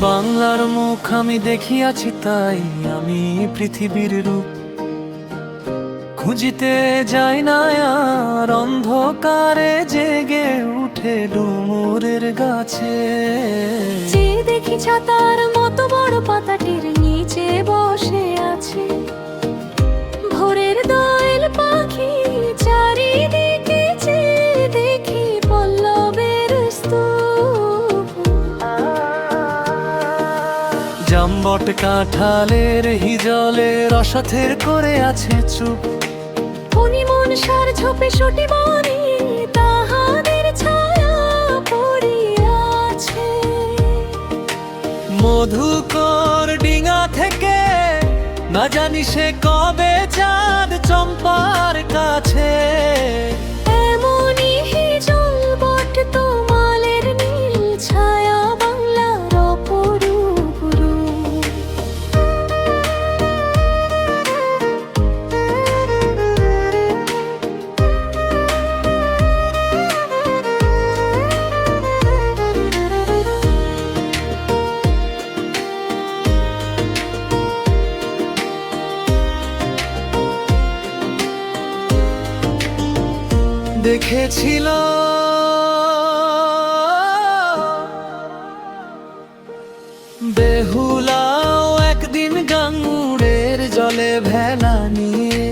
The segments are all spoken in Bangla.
বাংলার মুখ আমি দেখিয়াছি, তাই আমি পৃথিবীর রূপ খুঁজিতে যাই না আর। অন্ধকারে জেগে উঠে ডুমুরের গাছে, যে দেখি ছাতার মতো বড় পাতাটির নিচে বসে আছে ভোরের দোয়েল পাখি। চারিদিকে চেয়ে দেখি পল্লবের স্তূপ। জামবট কাঁঠালের হিজলে রসথের করে আছে চুপ। ফণিমন সার ঝোপে সটি বনে তাহাদের ছায়া পড়িয়াছে। মধুকর ডিঙা থেকে না জানি সে কবে চাঁদ চম্পার কাছে। এমনই হিজল বট তোমালের নীল ছায়া বাংলার অপরূপ রূপ। দেখেছিল বেহুলাও একদিন গাঙ্গুড়ের জলে ভেলা নিয়ে।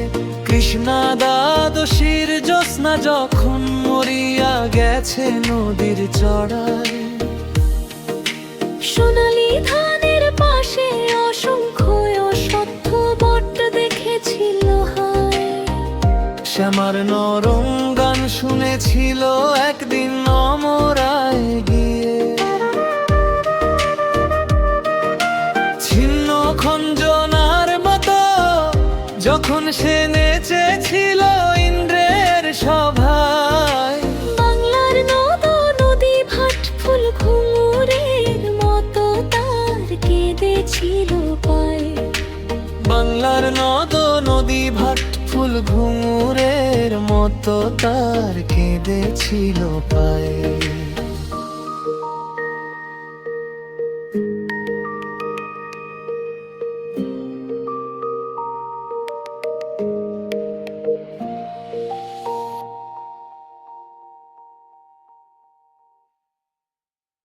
কৃষ্ণা দ্বাদশীর জ্যোৎস্না যখন মরিয়া গেছে নদীর চড়ায়। সোনালি ধানের পাশে অসংখ্য অশ্বত্থ বট দেখেছিল হায়। শ্যামার নরম গান শুনেছিল একদিন অমরায় গিয়ে। ছিন্ন খঞ্জনার মতো যখন সে নেচেছিল ইন্দ্রের সভায়। বাংলার নদ নদী ভাট ফুল ঘুঙুরের মতো তার কেঁদেছিল পায়ে। বাংলার নদ নদী ভাট ফুল ঘুঙুরের মতো তার কেঁদেছিল পায়ে।